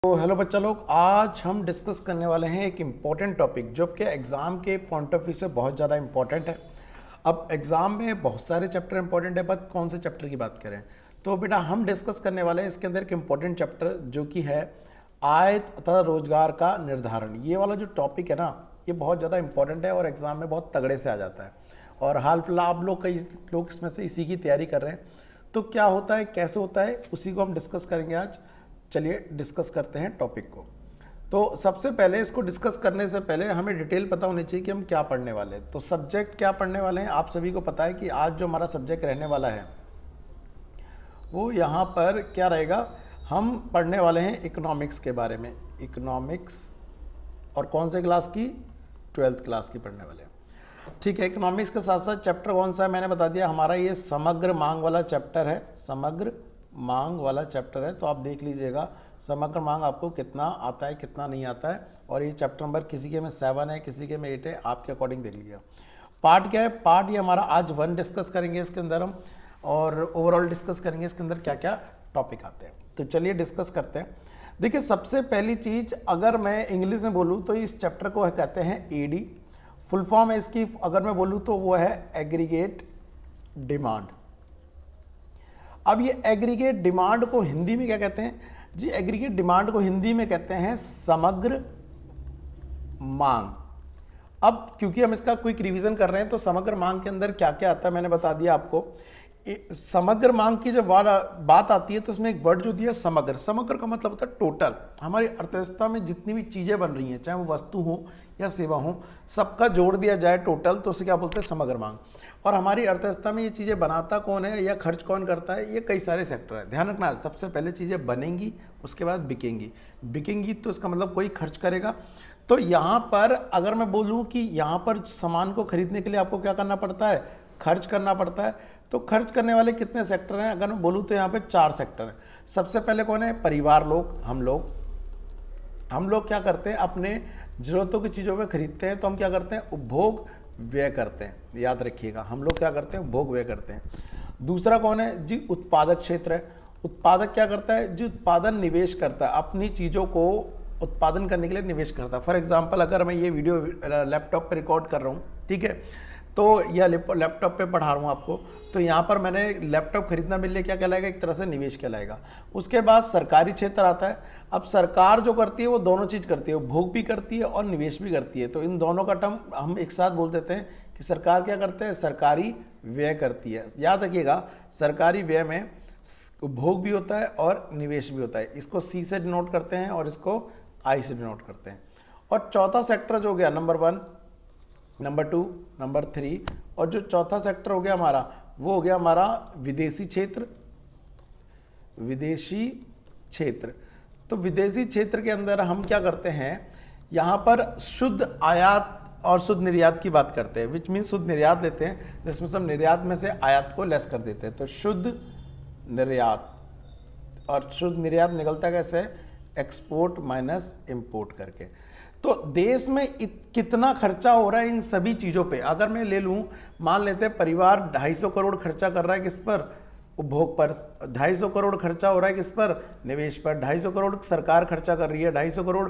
तो हेलो बच्चा लोग, आज हम डिस्कस करने वाले हैं एक इम्पॉर्टेंट टॉपिक जो कि एग्ज़ाम के पॉइंट ऑफ व्यू से बहुत ज़्यादा इम्पॉर्टेंट है। अब एग्ज़ाम में बहुत सारे चैप्टर इंपॉर्टेंट है, बट कौन से चैप्टर की बात करें तो बेटा हम डिस्कस करने वाले हैं इसके अंदर एक इम्पॉर्टेंट चैप्टर जो कि है आय तथा रोजगार का निर्धारण। ये वाला जो टॉपिक है ना, ये बहुत ज़्यादा इंपॉर्टेंट है और एग्ज़ाम में बहुत तगड़े से आ जाता है। और हाल फिलहाल आप लोग कई लोग इसमें से इसी की तैयारी कर रहे हैं। तो क्या होता है, कैसे होता है, उसी को हम डिस्कस करेंगे आज। चलिए डिस्कस करते हैं टॉपिक को। तो सबसे पहले इसको डिस्कस करने से पहले हमें डिटेल पता होनी चाहिए कि हम क्या पढ़ने वाले हैं। तो सब्जेक्ट क्या पढ़ने वाले हैं, आप सभी को पता है कि आज जो हमारा सब्जेक्ट रहने वाला है वो यहाँ पर क्या रहेगा, हम पढ़ने वाले हैं इकोनॉमिक्स के बारे में। इकोनॉमिक्स, और कौन से क्लास की, 12th क्लास की पढ़ने वाले हैं। ठीक है, इकोनॉमिक्स के साथ साथ चैप्टर कौन सा है मैंने बता दिया, हमारा ये समग्र मांग वाला चैप्टर है। समग्र मांग वाला चैप्टर है, तो आप देख लीजिएगा समग्र मांग आपको कितना आता है कितना नहीं आता है। और ये चैप्टर नंबर किसी के में 7 है, किसी के में 8 है, आपके अकॉर्डिंग देख लीजिएगा। पार्ट क्या है, पार्ट ये हमारा आज 1 डिस्कस करेंगे इसके अंदर हम, और ओवरऑल डिस्कस करेंगे इसके अंदर क्या क्या टॉपिक आते हैं। तो चलिए डिस्कस करते हैं। देखिए सबसे पहली चीज़, अगर मैं इंग्लिश में बोलूँ तो इस चैप्टर को कहते हैं एडी। फुल फॉर्म है इसकी, अगर मैं बोलूँ तो वो है एग्रीगेट डिमांड। अब ये एग्रीगेट डिमांड को हिंदी में क्या कहते हैं जी, एग्रीगेट डिमांड को हिंदी में कहते हैं समग्र मांग। अब क्योंकि हम इसका क्विक रिवीजन कर रहे हैं तो समग्र मांग के अंदर क्या क्या आता है मैंने बता दिया आपको। समग्र मांग की जब बात आती है तो उसमें एक वर्ड जो दिया समग्र। समग्र का मतलब होता है टोटल। हमारी अर्थव्यवस्था में जितनी भी चीज़ें बन रही हैं, चाहे वो वस्तु हो या सेवा हो, सबका जोड़ दिया जाए टोटल, तो उसे क्या बोलते हैं, समग्र मांग। और हमारी अर्थव्यवस्था में ये चीज़ें बनाता कौन है या खर्च कौन करता है, ये कई सारे सेक्टर है। ध्यान रखना, सबसे पहले चीज़ें बनेंगी, उसके बाद बिकेंगी। बिकेंगी तो इसका मतलब कोई खर्च करेगा। तो यहाँ पर अगर मैं बोलूँ कि यहाँ पर सामान को खरीदने के लिए आपको क्या करना पड़ता है, खर्च करना पड़ता है। तो खर्च करने वाले कितने सेक्टर हैं, अगर मैं बोलूँ तो यहाँ पे 4 सेक्टर हैं। सबसे पहले कौन है, परिवार लोग, हम लोग क्या करते हैं, अपने ज़रूरतों की चीज़ों पे खरीदते हैं, तो हम क्या करते हैं, उपभोग व्यय करते हैं। याद रखिएगा, हम लोग क्या करते हैं, उपभोग व्यय करते हैं। दूसरा कौन है जी, उत्पादक क्षेत्र है। उत्पादक क्या करता है जी, उत्पादन निवेश करता है, अपनी चीज़ों को उत्पादन करने के लिए निवेश करता है। फॉर एग्जाम्पल, अगर मैं ये वीडियो लैपटॉप पर रिकॉर्ड कर रहा हूँ, ठीक है, तो यह लैपटॉप पे पढ़ा रहा हूँ आपको, तो यहाँ पर मैंने लैपटॉप खरीदना मेरे लिए क्या कहलाएगा, एक तरह से निवेश कहलाएगा। उसके बाद सरकारी क्षेत्र आता है। अब सरकार जो करती है वो दोनों चीज़ करती है, उपभोग भी करती है और निवेश भी करती है। तो इन दोनों का टर्म हम एक साथ बोल देते हैं कि सरकार क्या करते हैं, सरकारी व्यय करती है। याद रखिएगा, सरकारी व्यय में उपभोग भी होता है और निवेश भी होता है। इसको सी से डिनोट करते हैं और इसको आई से डिनोट करते हैं। और चौथा सेक्टर जो हो गया नंबर 1, नंबर 2, नंबर 3, और जो चौथा सेक्टर हो गया हमारा, वो हो गया हमारा विदेशी क्षेत्र। विदेशी क्षेत्र, तो विदेशी क्षेत्र के अंदर हम क्या करते हैं, यहाँ पर शुद्ध आयात और शुद्ध निर्यात की बात करते हैं, विच मीन शुद्ध निर्यात लेते हैं, जिसमें से हम निर्यात में से आयात को लेस कर देते हैं। तो शुद्ध निर्यात, और शुद्ध निर्यात निकलता कैसे, एक्सपोर्ट माइनस इंपोर्ट करके। तो देश में कितना खर्चा हो रहा है इन सभी चीज़ों पे, अगर मैं ले लूँ, मान लेते हैं परिवार 250 करोड़ खर्चा कर रहा है किस पर, उपभोग पर। 250 करोड़ खर्चा हो रहा है किस पर, निवेश पर। 250 करोड़ सरकार खर्चा कर रही है, 250 करोड़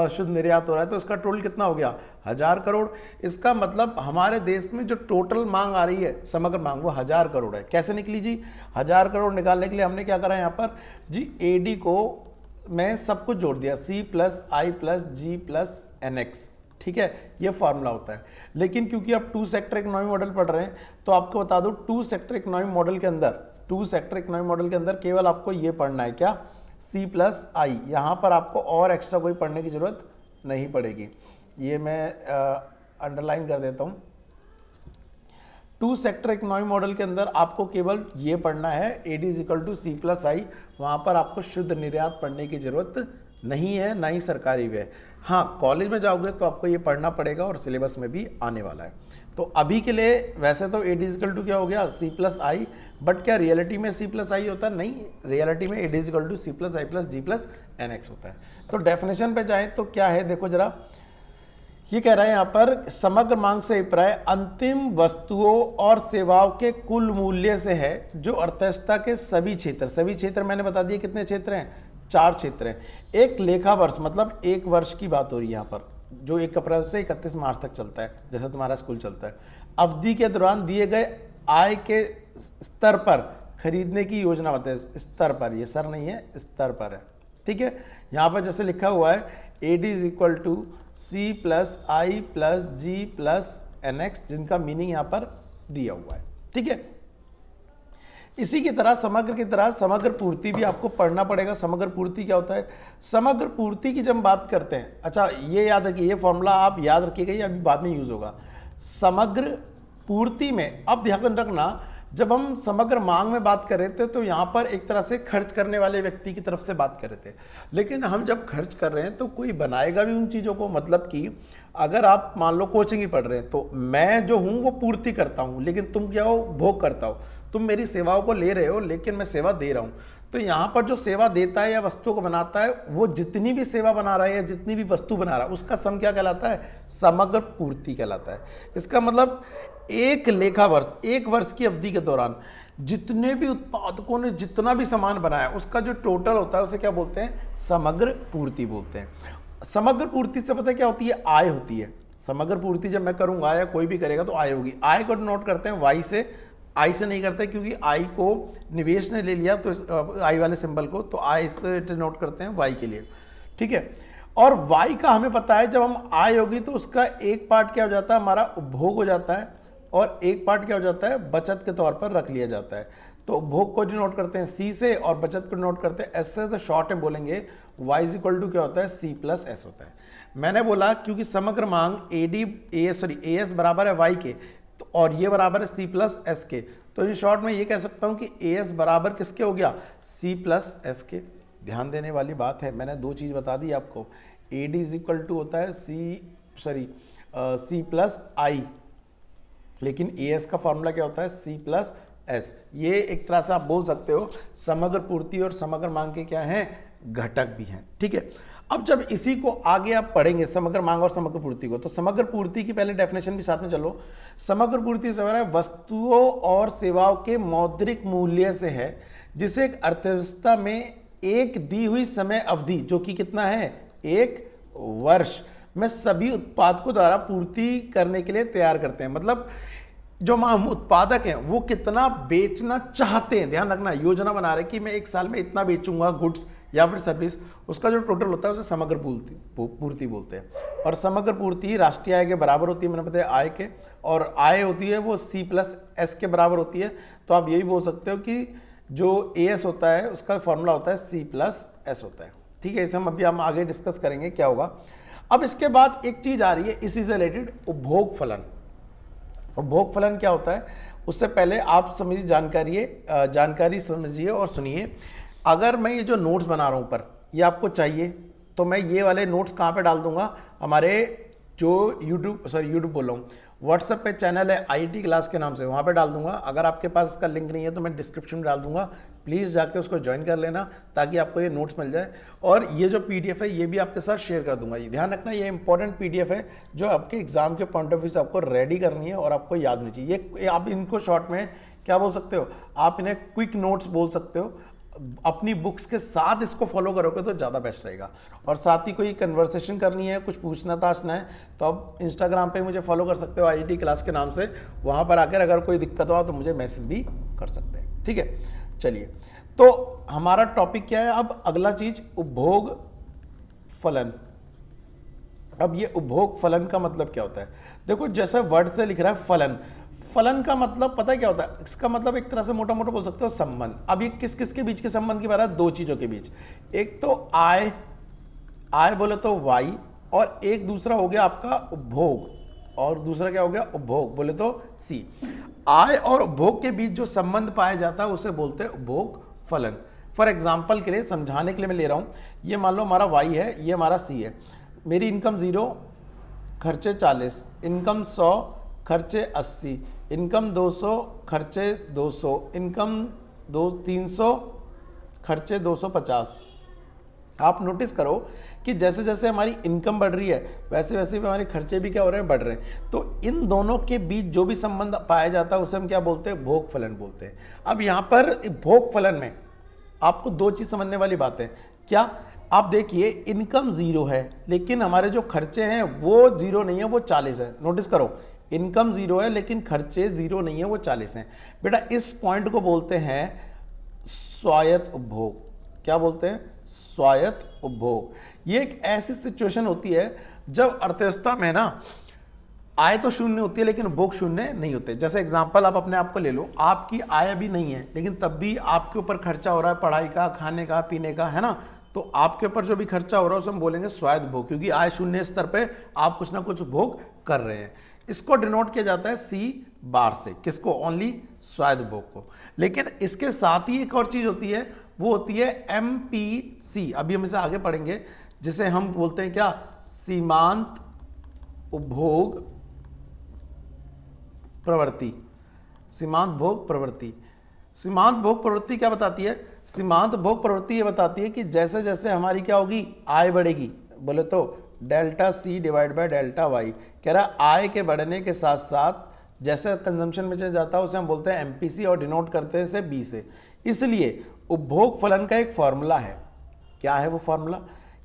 शुद्ध निर्यात हो रहा है, तो इसका टोटल कितना हो गया, 1000 करोड़। इसका मतलब हमारे देश में जो टोटल मांग आ रही है, समग्र मांग, वो 1000 करोड़ है। कैसे निकली जी, 1000 करोड़ निकालने के लिए हमने क्या करा यहाँ पर जी, एडी को मैं सब कुछ जोड़ दिया, C + I + G + NX, ठीक है, ये फॉर्मूला होता है। लेकिन क्योंकि आप 2 सेक्टर इकोनॉमी मॉडल पढ़ रहे हैं, तो आपको बता दूं 2 सेक्टर इकोनॉमी मॉडल के अंदर केवल आपको ये पढ़ना है, क्या, C + I। यहाँ पर आपको और एक्स्ट्रा कोई पढ़ने की जरूरत नहीं पड़ेगी। ये मैं अंडरलाइन कर देता हूँ। 2 सेक्टर इकोनॉमी मॉडल के अंदर आपको केवल ये पढ़ना है, AD = C + I। वहाँ पर आपको शुद्ध निर्यात पढ़ने की जरूरत नहीं है, ना ही सरकारी व्यय। हाँ, कॉलेज में जाओगे तो आपको ये पढ़ना पड़ेगा और सिलेबस में भी आने वाला है। तो अभी के लिए वैसे तो AD = क्या हो गया, C + I, बट क्या रियलिटी में C + I होता है, नहीं, रियलिटी में AD = C + I + G + NX होता है। तो डेफिनेशन पे जाएं तो क्या है, देखो जरा, ये कह रहा है यहाँ पर, समग्र मांग से अभिप्राय अंतिम वस्तुओं और सेवाओं के कुल मूल्य से है जो अर्थव्यवस्था के सभी क्षेत्र मैंने बता दिए कितने क्षेत्र हैं, 4 क्षेत्र हैं। एक लेखा वर्ष, मतलब एक वर्ष की बात हो रही है यहाँ पर, जो 1 अप्रैल से 31 मार्च तक चलता है, जैसे तुम्हारा स्कूल चलता है। अवधि के दौरान दिए गए आय के स्तर पर खरीदने की योजना बताए। स्तर पर, ये सर नहीं है, स्तर पर है, ठीक है। यहाँ पर जैसे लिखा हुआ है AD is equal to C plus I plus G plus NX, जिनका मीनिंग यहाँ पर दिया हुआ है, ठीक है। इसी की तरह समग्र की तरह समग्र पूर्ति भी आपको पढ़ना पड़ेगा। समग्र पूर्ति क्या होता है? समग्र पूर्ति की जब बात करते हैं, अच्छा ये याद रखिए, ये फॉर्मूला आप याद रखिएगा, ये अभी बाद में यूज होगा। समग्र पूर्ति में अब ध्यान रखना, जब हम समग्र मांग में बात कर रहे थे तो यहाँ पर एक तरह से खर्च करने वाले व्यक्ति की तरफ से बात कर रहे थे, लेकिन हम जब खर्च कर रहे हैं तो कोई बनाएगा भी उन चीज़ों को। मतलब कि अगर आप मान लो कोचिंग ही पढ़ रहे हैं तो मैं जो हूँ वो पूर्ति करता हूँ, लेकिन तुम क्या हो? भोग करता हो। तुम मेरी सेवाओं को ले रहे हो लेकिन मैं सेवा दे रहा हूँ। तो यहाँ पर जो सेवा देता है या वस्तु को बनाता है, वो जितनी भी सेवा बना रहा है या जितनी भी वस्तु बना रहा है, उसका सम क्या कहलाता है? समग्र पूर्ति कहलाता है। इसका मतलब एक लेखा वर्ष, एक वर्ष की अवधि के दौरान जितने भी उत्पादकों ने जितना भी सामान बनाया, उसका जो टोटल होता है उसे क्या बोलते हैं? समग्र पूर्ति बोलते हैं। समग्र पूर्ति से पता है क्या होती है? आय होती है। समग्र पूर्ति जब मैं करूंगा या कोई भी करेगा तो आय होगी। आय को नोट करते हैं वाई से, आई से नहीं करते क्योंकि आई को निवेश ने ले लिया, तो आई वाले सिंबल को, तो आई से नोट करते हैं वाई के लिए, ठीक है। और वाई का हमें पता है, जब हम आय होगी तो उसका एक पार्ट क्या हो जाता है? हमारा उपभोग हो जाता है, और एक पार्ट क्या हो जाता है? बचत के तौर पर रख लिया जाता है। तो उपभोग को डिनोट करते हैं सी से और बचत को डिनोट करते हैं एस से। तो शॉर्ट में बोलेंगे y इज इक्वल टू क्या होता है? C प्लस एस होता है। मैंने बोला क्योंकि समग्र मांग AS बराबर है y के, तो और ये बराबर है C प्लस एस के, तो इन शॉर्ट में ये कह सकता हूँ कि AS बराबर किसके हो गया? C प्लस एस के। ध्यान देने वाली बात है, मैंने 2 चीज़ बता दी आपको। AD इज इक्वल टू होता है C प्लस आई, लेकिन AS का फॉर्मूला क्या होता है? C plus S. ये एक तरह से आप बोल सकते हो समग्र पूर्ति और समग्र मांग के क्या हैं? घटक भी हैं, ठीक है। अब जब इसी को आगे आप पढ़ेंगे समग्र मांग और समग्र पूर्ति को, तो समग्र पूर्ति की पहले डेफिनेशन भी साथ में चलो। समग्र पूर्ति से वस्तुओं और सेवाओं के मौद्रिक मूल्य से है, जिसे एक अर्थव्यवस्था में एक दी हुई समय अवधि, जो कि कितना है? 1 वर्ष में सभी उत्पादकों द्वारा पूर्ति करने के लिए तैयार करते हैं। मतलब जो हम उत्पादक हैं वो कितना बेचना चाहते हैं, ध्यान रखना, योजना बना रहे कि मैं 1 साल में इतना बेचूंगा गुड्स या फिर सर्विस, उसका जो टोटल होता है उसे समग्र पूर्ति बोलते हैं। और समग्र पूर्ति राष्ट्रीय आय के बराबर होती है, मैंने बताया आय के, और आय होती है वो C प्लस एस के बराबर होती है। तो आप यही बोल सकते हो कि जो AS होता है उसका फॉर्मूला होता है C प्लस एस होता है, ठीक है। इसे हम आगे डिस्कस करेंगे क्या होगा। अब इसके बाद एक चीज आ रही है इसी से रिलेटेड, उपभोग फलन। उपभोग फलन क्या होता है? उससे पहले आप समझिए, जानकारी समझिए और सुनिए। अगर मैं ये जो नोट्स बना रहा हूँ ऊपर, ये आपको चाहिए, तो मैं ये वाले नोट्स कहाँ पे डाल दूंगा? हमारे जो यूट्यूब बोल रहा हूँ, व्हाट्सएप पे चैनल है IT क्लास के नाम से, वहाँ पे डाल दूंगा। अगर आपके पास इसका लिंक नहीं है तो मैं डिस्क्रिप्शन में डाल दूंगा, प्लीज़ जाके उसको ज्वाइन कर लेना ताकि आपको ये नोट्स मिल जाए। और ये जो PDF है ये भी आपके साथ शेयर कर दूंगा। ये ध्यान रखना, ये इंपॉर्टेंट PDF है जो आपके एग्जाम के पॉइंट ऑफ व्यू से आपको रेडी करनी है और आपको याद होनी चाहिए। ये आप इनको शॉर्ट में क्या बोल सकते हो? आप इन्हें क्विक नोट्स बोल सकते हो। अपनी बुक्स के साथ इसको फॉलो करोगे तो ज़्यादा बेस्ट रहेगा। और साथ ही कोई कन्वर्सेशन करनी है, कुछ पूछना ताछना है, तो आप इंस्टाग्राम पे मुझे फॉलो कर सकते हो IT क्लास के नाम से। वहाँ पर आकर अगर कोई दिक्कत हो तो मुझे मैसेज भी कर सकते हैं, ठीक है। चलिए, तो हमारा टॉपिक क्या है अब? अगला चीज उपभोग फलन। अब ये उपभोग फलन का मतलब क्या होता है? देखो, जैसे वर्ड से लिख रहा है फलन, फलन का मतलब पता है क्या होता है? इसका मतलब एक तरह से मोटा मोटा बोल सकते हो संबंध। अब ये किस किस के बीच के संबंध की बात है? 2 चीजों के बीच। एक तो आय बोले तो y, और एक दूसरा हो गया आपका उपभोग, और दूसरा क्या हो गया? उपभोग बोले तो C। आय और उपभोग के बीच जो संबंध पाया जाता है उसे बोलते हैं उपभोग फलन। फॉर एग्जाम्पल के लिए, समझाने के लिए मैं ले रहा हूं, ये मान लो हमारा y है, ये हमारा C है। मेरी इनकम 0, खर्चे 40, इनकम 100, खर्चे 80, इनकम 200, खर्चे 200, इनकम 300, खर्चे 250। आप नोटिस करो कि जैसे जैसे हमारी इनकम बढ़ रही है वैसे वैसे भी हमारे खर्चे भी क्या हो रहे हैं? बढ़ रहे हैं। तो इन दोनों के बीच जो भी संबंध पाया जाता है उसे हम क्या बोलते हैं? भोग फलन बोलते हैं। अब यहाँ पर भोग फलन में आपको 2 चीज़ समझने वाली बात है। क्या आप देखिए इनकम 0 है लेकिन हमारे जो खर्चे हैं वो 0 नहीं है, वो 40 है। नोटिस करो, इनकम 0 है लेकिन खर्चे 0 नहीं है, वो 40 हैं। बेटा इस पॉइंट को बोलते हैं स्वायत्त उपभोग। क्या बोलते हैं? स्वायत्त उपभोग। ये एक ऐसी सिचुएशन होती है जब अर्थव्यवस्था में ना आय तो शून्य होती है लेकिन उपभोग शून्य नहीं होते। जैसे एग्जांपल आप अपने आप को ले लो, आपकी आय अभी नहीं है लेकिन तब भी आपके ऊपर खर्चा हो रहा है, पढ़ाई का, खाने का, पीने का, है ना। तो आपके ऊपर जो भी खर्चा हो रहा है उसे हम बोलेंगे स्वायत्त उपभोग, क्योंकि आय शून्य स्तर पे आप कुछ ना कुछ उपभोग कर रहे हैं। इसको डिनोट किया जाता है सी बार से। किसको? ओनली स्वायत्त उपभोग को। लेकिन इसके साथ ही एक और चीज होती है, वो होती है एमपीसी। अभी हम इसे आगे पढ़ेंगे, जिसे हम बोलते हैं क्या? सीमांत उपभोग प्रवृत्ति। सीमांत भोग प्रवृत्ति। सीमांत भोग प्रवृत्ति क्या बताती है? सीमांत भोग प्रवृत्ति ये बताती है कि जैसे जैसे हमारी क्या होगी, आय बढ़ेगी, बोले तो delta C divide by delta Y. कह रहा आय के बढ़ने के साथ साथ जैसे कंजम्पशन में चल जाता है उसे हम बोलते हैं एमपीसी और डिनोट करते हैं इसे बी से। इसलिए उपभोग फलन का एक फॉर्मूला है। क्या है वो फॉर्मूला?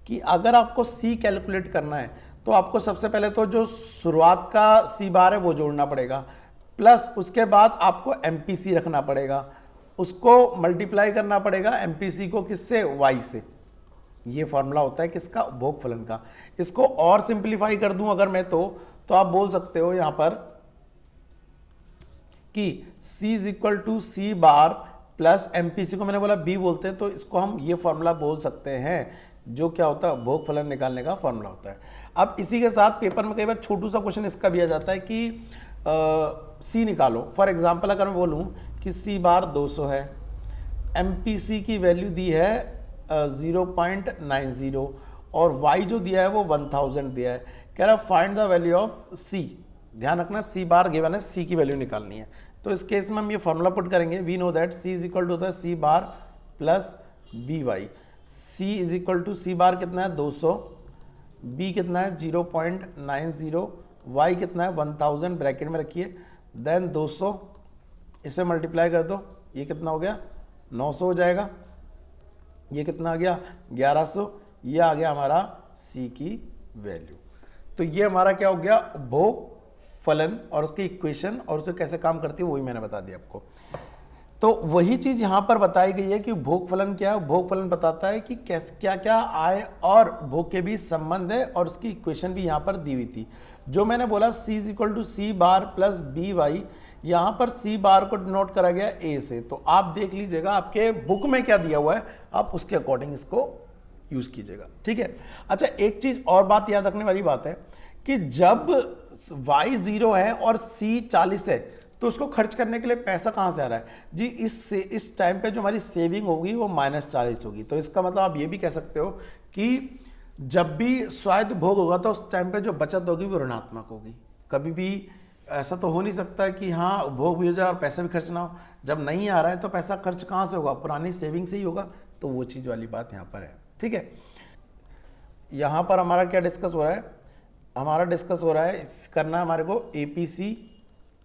कि अगर आपको सी कैलकुलेट करना है तो आपको सबसे पहले तो जो शुरुआत का सी बार है वो जोड़ना पड़ेगा, प्लस उसके बाद आपको एमपीसी रखना पड़ेगा, उसको मल्टीप्लाई करना पड़ेगा एमपीसी को किससे? वाई से। ये फॉर्मूला होता है किसका? उपभोग फलन का। इसको और सिंपलीफाई कर दूं अगर मैं तो आप बोल सकते हो यहां पर कि C is equal to C bar plus MPC को मैंने बोला बी बोलते हैं, तो इसको हम ये फॉर्मूला बोल सकते हैं, जो क्या होता है? उपभोग फलन निकालने का फॉर्मूला होता है। अब इसी के साथ पेपर में कई बार छोटू सा क्वेश्चन इसका भी आ जाता है कि सी निकालो। फॉर एग्जांपल अगर मैं बोलूं कि सी बार 200 है, एमपीसी की वैल्यू दी है 0.90 और वाई जो दिया है वो 1000 दिया है। कह रहा फाइंड द वैल्यू ऑफ सी। ध्यान रखना सी बार गिवन है, सी की वैल्यू निकालनी है। तो इस केस में हम ये फॉर्मूला पुट करेंगे, we know that C is equal to होता है C bar plus B Y. C is equal to C bar कितना है? 200, बी कितना है? 0.90, वाई कितना है? 1000 ब्रैकेट में रखिए, देन 200 इसे मल्टीप्लाई कर दो, ये कितना हो गया? 900 हो जाएगा। ये कितना आ गया? 1100। ये आ गया हमारा सी की वैल्यू। तो ये हमारा क्या हो गया? उपभोग फलन और उसकी इक्वेशन और उसे कैसे काम करती है वही मैंने बता दिया आपको। तो वही चीज यहां पर बताई गई है कि उपभोग फलन क्या है। उपभोग फलन बताता है कि कैसे क्या क्या आय और उपभोग के बीच संबंध है, और उसकी इक्वेशन भी यहां पर दी हुई थी। जो मैंने बोला C is equal to C bar plus B Y, यहां पर सी बार को डिनोट करा गया ए से। तो आप देख लीजिएगा आपके बुक में क्या दिया हुआ है, आप उसके अकॉर्डिंग इसको यूज कीजिएगा। ठीक है। अच्छा, एक चीज और बात याद रखने वाली बात है कि जब y 0 है और c 40 है तो उसको खर्च करने के लिए पैसा कहां से आ रहा है जी? इस टाइम पे जो हमारी सेविंग होगी वो -40 होगी। तो इसका मतलब आप ये भी कह सकते हो कि जब भी स्वायत्त भोग होगा तो उस टाइम पे जो बचत होगी वो ऋणात्मक होगी। कभी भी ऐसा तो हो नहीं सकता है कि हाँ भोग भी हो जाए और पैसा भी खर्च ना हो। जब नहीं आ रहा है तो पैसा खर्च कहाँ से होगा? पुरानी सेविंग से ही होगा। तो वो चीज़ वाली बात यहाँ पर है। ठीक है। यहाँ पर हमारा क्या डिस्कस हो रहा है? हमारा डिस्कस हो रहा है करना है हमारे को एपीसी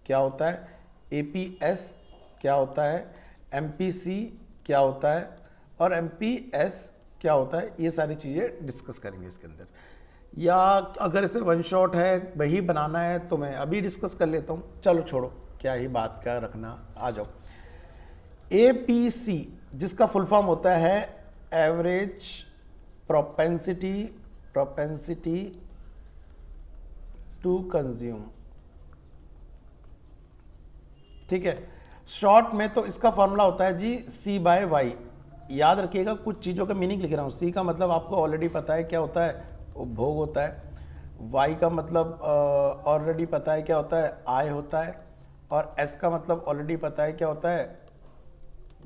क्या होता है, एपीएस क्या होता है, एमपीसी क्या होता है और एमपीएस क्या होता है। ये सारी चीज़ें डिस्कस करेंगे इसके अंदर। या अगर इसे वन शॉट है वही बनाना है तो मैं अभी डिस्कस कर लेता हूँ। चलो छोड़ो, क्या ही बात का रखना, आ जाओ। एपीसी जिसका फुल फॉर्म होता है एवरेज प्रोपेंसिटी टू कंज्यूम। ठीक है। शॉर्ट में तो इसका फॉर्मूला होता है जी सी बाय वाई। याद रखिएगा कुछ चीज़ों का मीनिंग लिख रहा हूँ। सी का मतलब आपको ऑलरेडी पता है क्या होता है? उपभोग होता है। वाई का मतलब ऑलरेडी पता है क्या होता है? आय होता है। और एस का मतलब ऑलरेडी पता है क्या होता है?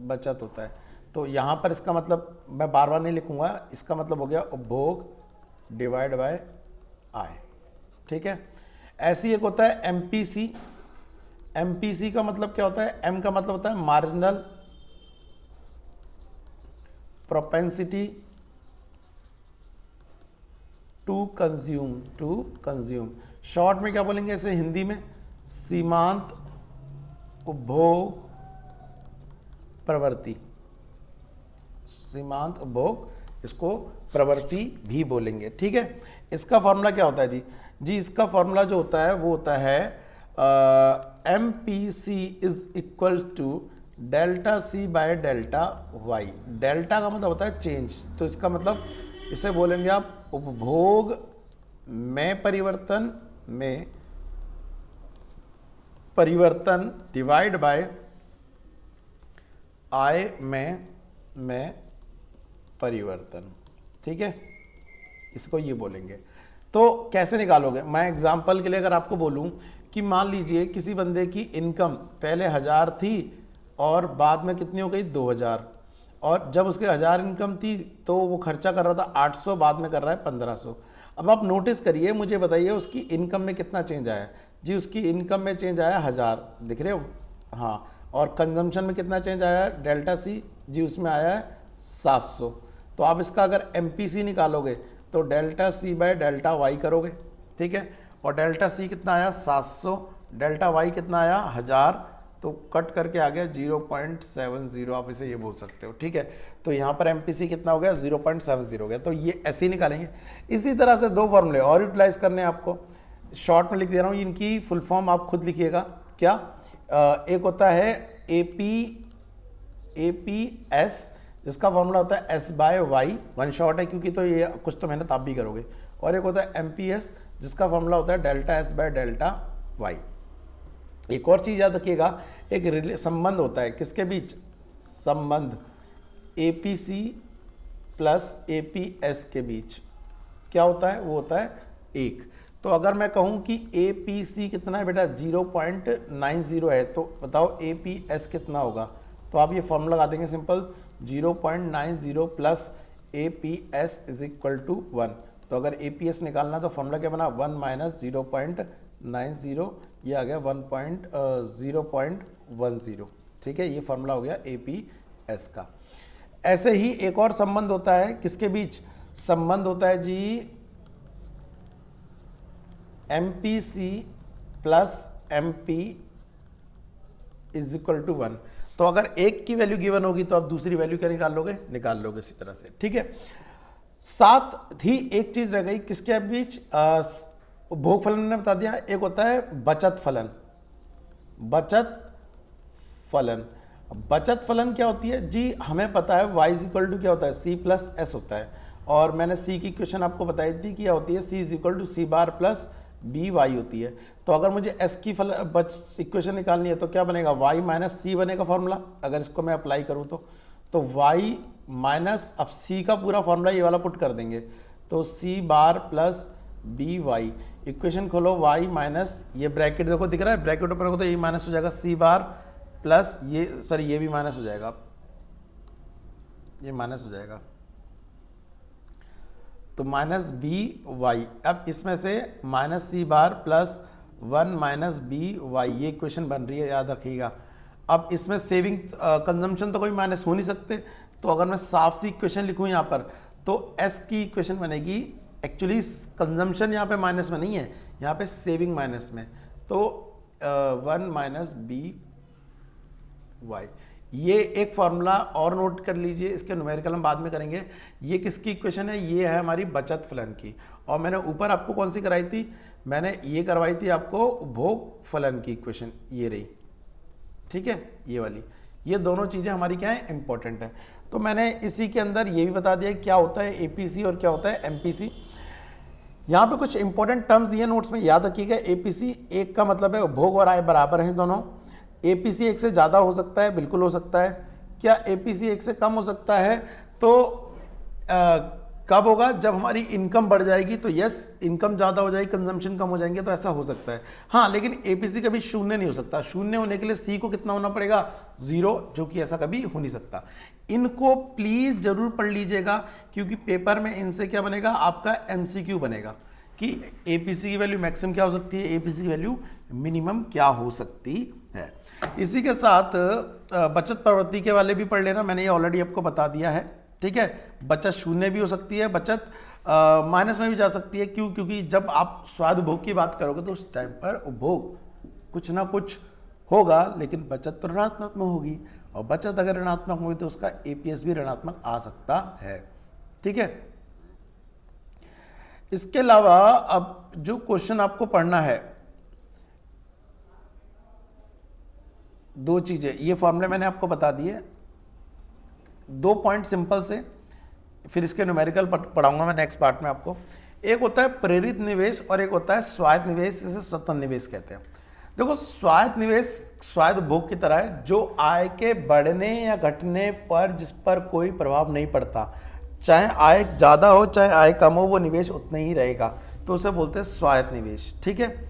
बचत होता है। तो यहाँ पर इसका मतलब मैं बार बार नहीं लिखूंगा, इसका मतलब हो गया उपभोग डिवाइड बाय आय। ठीक है। ऐसी एक होता है एमपीसी। एमपीसी का मतलब क्या होता है? एम का मतलब होता है marginal propensity to consume. Short में क्या बोलेंगे इसे हिंदी में? सीमांत उपभोग प्रवृत्ति। सीमांत उपभोग इसको प्रवृत्ति भी बोलेंगे। ठीक है, इसका फॉर्मूला क्या होता है जी? जी इसका फॉर्मूला जो होता है वो होता है M P C is equal to delta C by delta Y. Delta का मतलब होता है चेंज, तो इसका मतलब इसे बोलेंगे आप उपभोग में परिवर्तन डिवाइड बाय आय में परिवर्तन। ठीक है, इसको ये बोलेंगे। तो कैसे निकालोगे? मैं एग्जांपल के लिए अगर आपको बोलूं कि मान लीजिए किसी बंदे की इनकम पहले 1000 थी और बाद में कितनी हो गई 2000, और जब उसके 1000 इनकम थी तो वो खर्चा कर रहा था 800, बाद में कर रहा है 1500। अब आप नोटिस करिए, मुझे बताइए उसकी इनकम में कितना चेंज आया है? जी उसकी इनकम में चेंज आया 1000, दिख रहे हो? हाँ, और कंजम्पशन में कितना चेंज आया है? डेल्टा सी, जी उसमें आया है 700। तो आप इसका अगर एमपीसी निकालोगे तो delta C by delta Y करोगे। ठीक है, और डेल्टा सी कितना आया 700, डेल्टा वाई कितना आया 1000, तो कट करके आ गया 0.70, आप इसे ये बोल सकते हो। ठीक है, तो यहाँ पर एमपीसी कितना हो गया 0.70 हो गया। तो ये ऐसे ही निकालेंगे। इसी तरह से दो फॉर्मूले और यूटिलाइज करने हैं आपको, शॉर्ट में लिख दे रहा हूँ, इनकी फुल फॉर्म आप खुद लिखिएगा। क्या? एक होता है एपीएस, जिसका फॉर्मूला होता है S by Y, one short है क्योंकि, तो ये कुछ तो मेहनत आप भी करोगे। और एक होता है एमपीएस, जिसका फॉर्मूला होता है delta S by delta Y. एक और चीज़ याद रखिएगा, एक संबंध होता है किसके बीच? संबंध एपीसी प्लस एपीएस के बीच क्या होता है? वो होता है 1। तो अगर मैं कहूँ कि एपीसी कितना है बेटा 0.90 है, तो बताओ एपीएस कितना होगा? तो आप ये फॉर्मूला लगा देंगे simple, 0.90 plus APS is equal to 1। तो अगर एपीएस निकालना तो फॉर्मूला क्या बना? 1 माइनस 0.90, ये आ गया 0.10। ठीक है, ये फॉर्मूला हो गया एपीएस का। ऐसे ही एक और संबंध होता है किसके बीच? संबंध होता है जी MPC plus MP is equal to 1। तो अगर एक की वैल्यू गिवन होगी तो आप दूसरी वैल्यू क्या निकाल लोगे इसी तरह से। ठीक है, साथ ही एक चीज रह गई किसके बीच? उपभोग फलन ने बता दिया, एक होता है बचत फलन। बचत फलन क्या होती है जी? हमें पता है y इज इक्वल टू क्या होता है? c प्लस एस होता है, और मैंने c की इक्वेशन आपको बताई थी कि क्या होती है? c is equal to C bar plus B Y होती है। तो अगर मुझे s की इक्वेशन निकालनी है तो क्या बनेगा? y माइनस सी बनेगा फॉर्मूला, अगर इसको मैं अप्लाई करूँ तो y माइनस, अब c का पूरा फॉर्मूला ये वाला पुट कर देंगे, तो सी bar plus B Y. Equation खोलो, y माइनस, ये ब्रैकेट देखो दिख रहा है, ब्रैकेट ऊपर तो ये माइनस हो जाएगा, सी बार प्लस ये, सॉरी ये भी माइनस हो जाएगा, ये माइनस हो जाएगा, तो माइनस बी वाई। अब इसमें से माइनस सी bar plus 1 minus B Y, ये इक्वेशन बन रही है, याद रखिएगा। अब इसमें सेविंग कंजम्पशन तो कोई माइनस हो नहीं सकते, तो अगर मैं साफ सी इक्वेशन लिखूं यहाँ पर, तो एस की इक्वेशन बनेगी, एक्चुअली कंजम्पशन यहाँ पे माइनस में नहीं है, यहाँ पे सेविंग माइनस में, तो 1 माइनस बी वाई। ये एक फॉर्मूला और नोट कर लीजिए, इसके न्यूमेरिकल हम बाद में करेंगे। ये किसकी इक्वेशन है? ये है हमारी बचत फलन की। और मैंने ऊपर आपको कौन सी कराई थी? मैंने ये करवाई थी आपको उपभोग फलन की इक्वेशन, ये रही। ठीक है, ये वाली, ये दोनों चीज़ें हमारी क्या है? इंपॉर्टेंट है। तो मैंने इसी के अंदर ये भी बता दिया क्या होता है एपीसी और क्या होता है एमपीसी। यहाँ पे कुछ इंपॉर्टेंट टर्म्स दिए नोट्स में, याद रखिएगा। एपीसी, एक का मतलब है उपभोग और आय बराबर हैं दोनों। एपीसी एक से ज़्यादा हो सकता है, बिल्कुल हो सकता है। क्या एपीसी एक से कम हो सकता है? तो कब होगा? जब हमारी इनकम बढ़ जाएगी, तो यस, इनकम ज़्यादा हो जाएगी, कंजम्पशन कम हो जाएंगे, तो ऐसा हो सकता है। हाँ, लेकिन एपीसी कभी शून्य नहीं हो सकता। शून्य होने के लिए सी को कितना होना पड़ेगा? 0, जो कि ऐसा कभी हो नहीं सकता। इनको प्लीज़ जरूर पढ़ लीजिएगा, क्योंकि पेपर में इनसे क्या बनेगा? आपका एमसीक्यू बनेगा कि एपीसी की वैल्यू मैक्सिमम क्या हो सकती है, एपीसी की वैल्यू मिनिमम क्या हो सकती है। इसी के साथ बचत प्रवृत्ति के वाले भी पढ़ लेना, मैंने ये ऑलरेडी आपको बता दिया है। ठीक है, बचत शून्य भी हो सकती है, बचत माइनस में भी जा सकती है। क्यों? क्योंकि जब आप स्वाद उपभोग की बात करोगे तो उस टाइम पर उपभोग कुछ ना कुछ होगा, लेकिन बचत तो ऋणात्मक में होगी, और बचत अगर ऋणात्मक होगी तो उसका एपीएस भी ऋणात्मक आ सकता है। ठीक है। इसके अलावा अब जो क्वेश्चन आपको पढ़ना है, दो चीजें, ये फॉर्मूले मैंने आपको बता दिए, 2 पॉइंट सिंपल से, फिर इसके न्यूमेरिकल पढ़ाऊंगा मैं नेक्स्ट पार्ट में आपको। एक होता है प्रेरित निवेश और एक होता है स्वायत्त निवेश, जिसे स्वतंत्र निवेश कहते हैं। देखो, स्वायत्त निवेश स्वायत्त उपभोग की तरह है, जो आय के बढ़ने या घटने पर जिस पर कोई प्रभाव नहीं पड़ता, चाहे आय ज़्यादा हो चाहे आय कम हो, वो निवेश उतना ही रहेगा, तो उसे बोलते हैं स्वायत्त निवेश, ठीक है।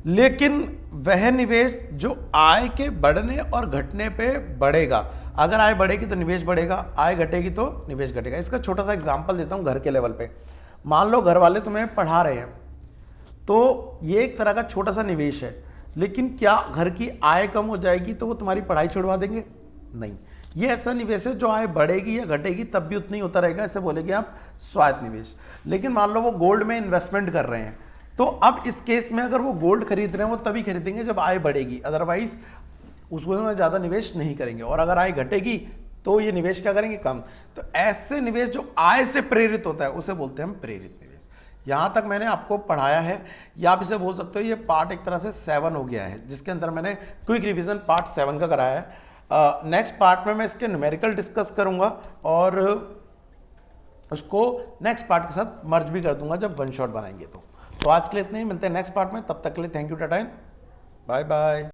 लेकिन वह निवेश जो आय के बढ़ने और घटने पे बढ़ेगा, अगर आय बढ़ेगी तो निवेश बढ़ेगा, आय घटेगी तो निवेश घटेगा। इसका छोटा सा एग्जांपल देता हूँ घर के लेवल पे। मान लो घर वाले तुम्हें पढ़ा रहे हैं, तो ये एक तरह का छोटा सा निवेश है, लेकिन क्या घर की आय कम हो जाएगी तो वो तुम्हारी पढ़ाई छुड़वा देंगे? नहीं, ये ऐसा निवेश है जो आय बढ़ेगी या घटेगी तब भी उतना ही होता रहेगा, ऐसे बोलेंगे आप स्वायत्त निवेश। लेकिन मान लो वो गोल्ड में इन्वेस्टमेंट कर रहे हैं, तो अब इस केस में अगर वो गोल्ड खरीद रहे हैं वो तभी खरीदेंगे जब आय बढ़ेगी, अदरवाइज उसमें ज़्यादा निवेश नहीं करेंगे। और अगर आय घटेगी तो ये निवेश क्या करेंगे? कम। तो ऐसे निवेश जो आय से प्रेरित होता है उसे बोलते हैं हम प्रेरित निवेश। यहाँ तक मैंने आपको पढ़ाया है, या आप इसे बोल सकते हो ये पार्ट एक तरह से 7 हो गया है, जिसके अंदर मैंने क्विक रिवीजन पार्ट 7 का कराया है। नेक्स्ट पार्ट में मैं इसके न्यूमेरिकल डिस्कस करूँगा और उसको नेक्स्ट पार्ट के साथ मर्ज भी कर दूंगा जब वन शॉट बनाएंगे। तो आज के लिए इतने ही, मिलते हैं नेक्स्ट पार्ट में, तब तक के लिए thank you, tata, bye bye.